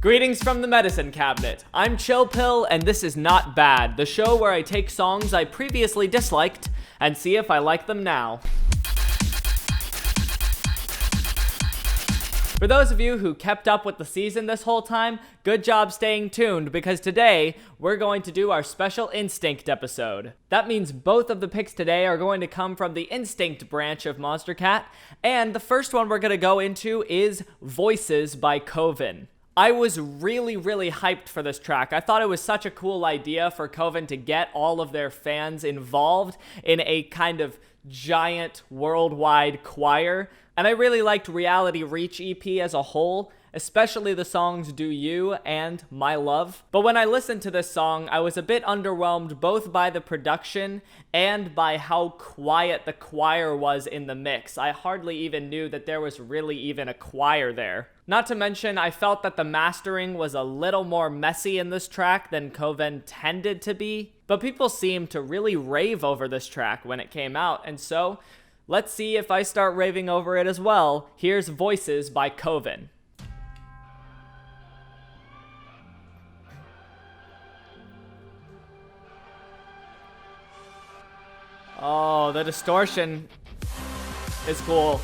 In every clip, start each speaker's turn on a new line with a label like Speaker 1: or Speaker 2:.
Speaker 1: Greetings from the medicine cabinet. I'm Chill Pill, and this is Not Bad, the show where I take songs I previously disliked and see if I like them now. For those of you who kept up with the season this whole time, good job staying tuned, because today we're going to do our special Instinct episode. That means both of the picks today are going to come from the Instinct branch of Monster Cat, and the first one we're going to go into is Voices by Koven. I was really hyped for this track. I thought it was such a cool idea for Koven to get all of their fans involved in a kind of giant worldwide choir. And I really liked Reality Reach EP as a whole, especially the songs Do You and My Love. But when I listened to this song, I was a bit underwhelmed both by the production and by how quiet the choir was in the mix. I hardly even knew that there was really even a choir there. Not to mention, I felt that the mastering was a little more messy in this track than Koven tended to be. But people seemed to really rave over this track when it came out, and so let's see if I start raving over it as well. Here's Voices by Koven. Oh, the distortion is cool.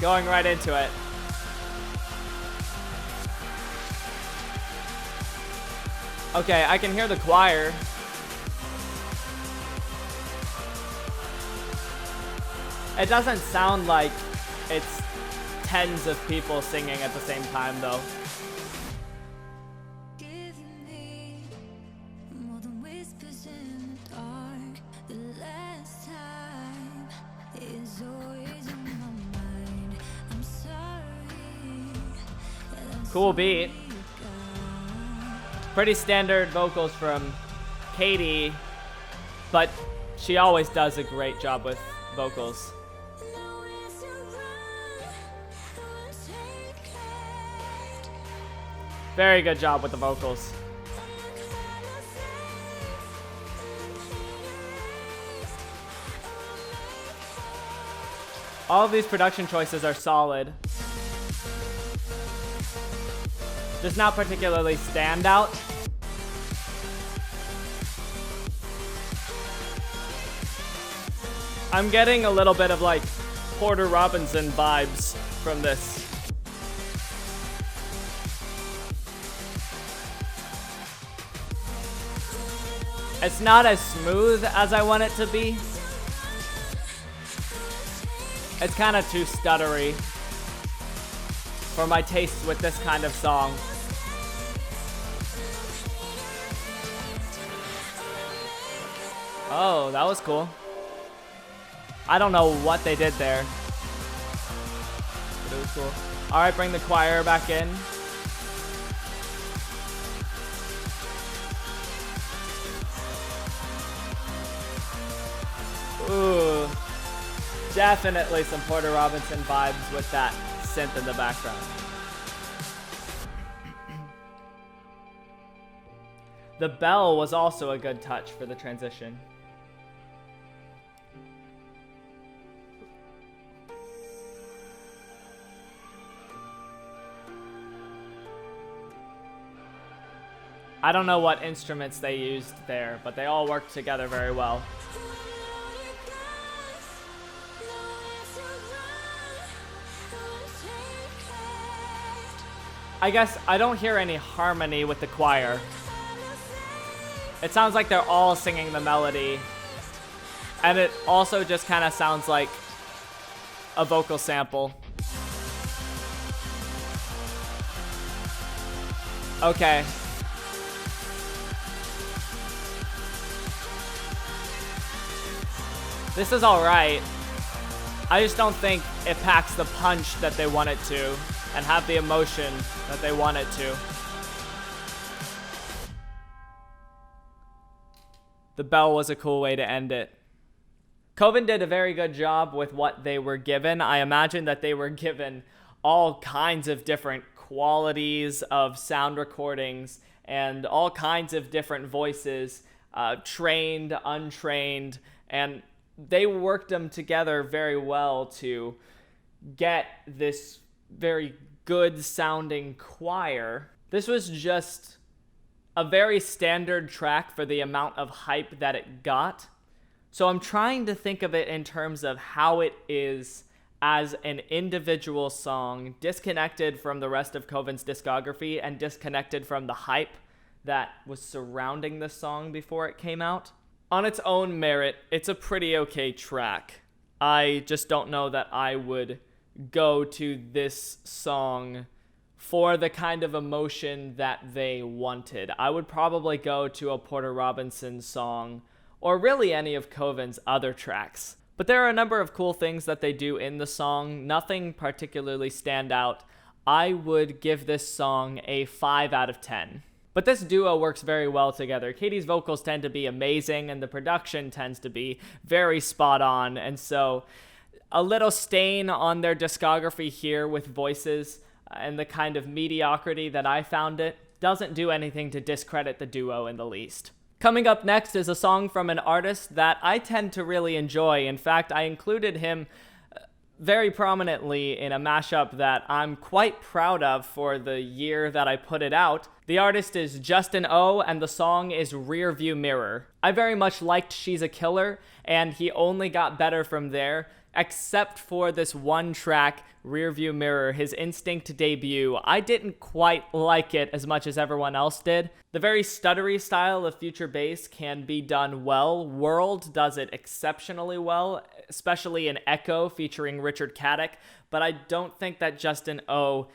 Speaker 1: Going right into it. Okay, I can hear the choir. It doesn't sound like it's tens of people singing at the same time, though. Cool beat. Pretty standard vocals from Katie, but she always does a great job with vocals. Very good job with the vocals. All of these production choices are solid. Just not particularly stand out. I'm getting a little bit of like Porter Robinson vibes from this. It's not as smooth as I want it to be. It's kind of too stuttery for my taste with this kind of song. Oh, that was cool. I don't know what they did there, but it was cool. All right, bring the choir back in. Ooh, definitely some Porter Robinson vibes with that synth in the background. The bell was also a good touch for the transition. I don't know what instruments they used there, but they all worked together very well. I guess I don't hear any harmony with the choir. It sounds like they're all singing the melody. And it also just kind of sounds like a vocal sample. Okay. This is alright. I just don't think it packs the punch that they want it to and have the emotion that they want it to. The bell was a cool way to end it. Koven did a very good job with what they were given. I imagine that they were given all kinds of different qualities of sound recordings and all kinds of different voices, trained, untrained, and they worked them together very well to get this very good sounding choir. This was just a very standard track for the amount of hype that it got. So I'm trying to think of it in terms of how it is as an individual song, disconnected from the rest of Koven's discography and disconnected from the hype that was surrounding the song before it came out. On its own merit, it's a pretty okay track. I just don't know that I would go to this song for the kind of emotion that they wanted. I would probably go to a Porter Robinson song, or really any of Koven's other tracks. But there are a number of cool things that they do in the song. Nothing particularly stand out. I would give this song a 5 out of 10. But this duo works very well together. Katie's vocals tend to be amazing, and the production tends to be very spot on. And so a little stain on their discography here with voices and the kind of mediocrity that I found it doesn't do anything to discredit the duo in the least. Coming up next is a song from an artist that I tend to really enjoy. In fact, I included him very prominently in a mashup that I'm quite proud of for the year that I put it out. The artist is Justin O, and the song is Rear View Mirror. I very much liked She's a Killer, and he only got better from there, except for this one track, Rear View Mirror, his Instinct debut. I didn't quite like it as much as everyone else did. The very stuttery style of future bass can be done well. World does it exceptionally well, especially in Echo featuring Richard Caddick, but I don't think that Justin O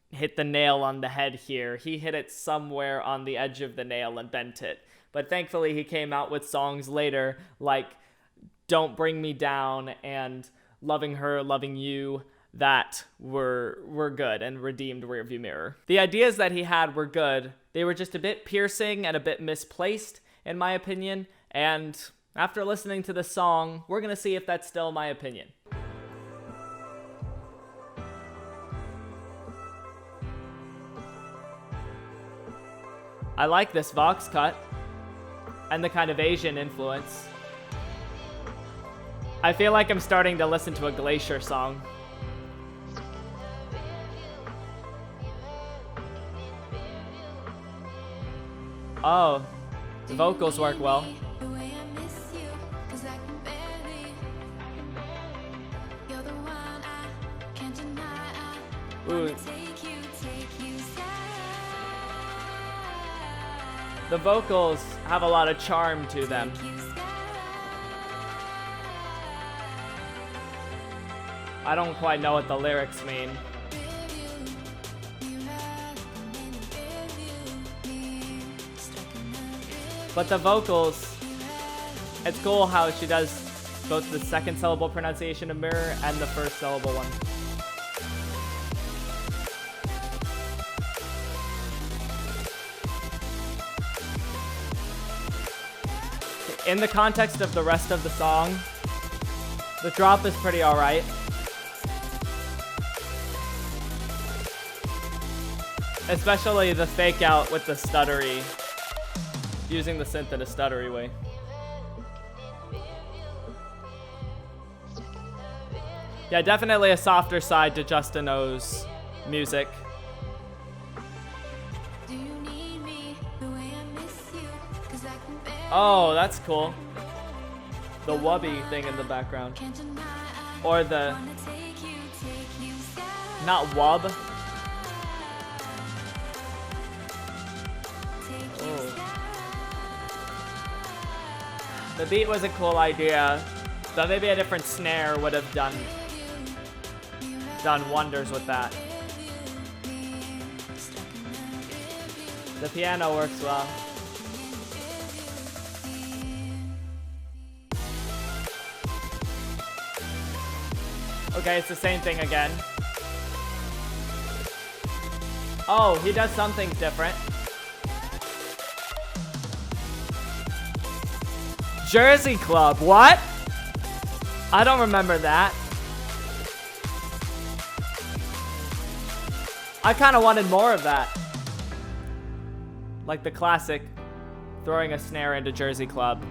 Speaker 1: hit the nail on the head here. He hit it somewhere on the edge of the nail and bent it. But thankfully he came out with songs later like Don't Bring Me Down and Loving Her, Loving You that were good and redeemed Rearview Mirror. The ideas that he had were good. They were just a bit piercing and a bit misplaced, in my opinion. And after listening to the song, we're going to see if that's still my opinion. I like this Vox cut and the kind of Asian influence. I feel like I'm starting to listen to a Glacier song. Oh, the vocals work well. Ooh. The vocals have a lot of charm to them. I don't quite know what the lyrics mean. But the vocals, it's cool how she does both the second syllable pronunciation of mirror and the first syllable one. In the context of the rest of the song, the drop is pretty alright. Especially the fake out with the stuttery, using the synth in a stuttery way. Yeah, definitely a softer side to Justin O's music. Oh, that's cool. The wubby thing in the background. Or the... not wub. Oh. The beat was a cool idea, but maybe a different snare would have done wonders with that. The piano works well. Okay, it's the same thing again. Oh, he does some things different. Jersey Club, what? I don't remember that. I kind of wanted more of that. Like the classic, throwing a snare into Jersey Club.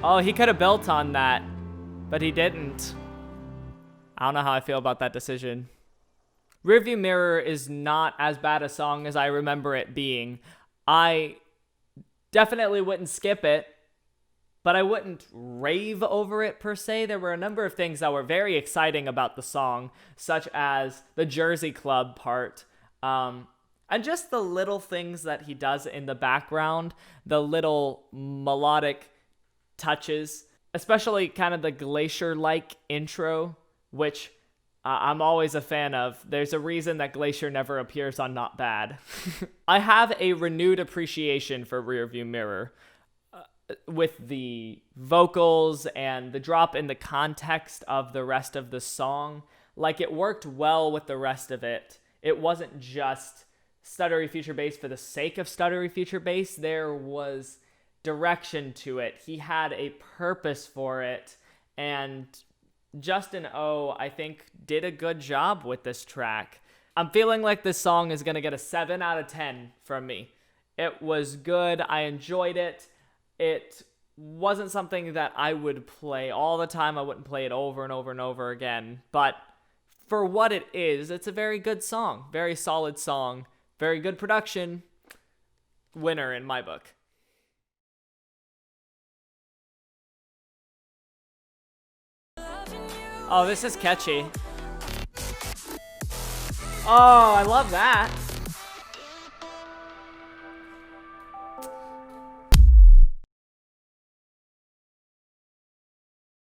Speaker 1: Oh, he could have built on that, but he didn't. I don't know how I feel about that decision. Rearview Mirror is not as bad a song as I remember it being. I definitely wouldn't skip it, but I wouldn't rave over it per se. There were a number of things that were very exciting about the song, such as the Jersey Club part, and just the little things that he does in the background, the little melodic touches, especially kind of the Glacier-like intro, which I'm always a fan of. There's a reason that Glacier never appears on Not Bad. I have a renewed appreciation for Rearview Mirror. With the vocals and the drop in the context of the rest of the song, like it worked well with the rest of it. It wasn't just stuttery feature bass for the sake of stuttery feature bass. There was direction to it. He had a purpose for it, and Justin O, I think, did a good job with this track. I'm feeling like this song is going to get a 7 out of 10 from me. It was good. I enjoyed it. It wasn't something that I would play all the time. I wouldn't play it over and over and over again. But for what it is, it's a very good song. Very solid song. Very good production. Winner in my book. Oh, this is catchy. Oh, I love that.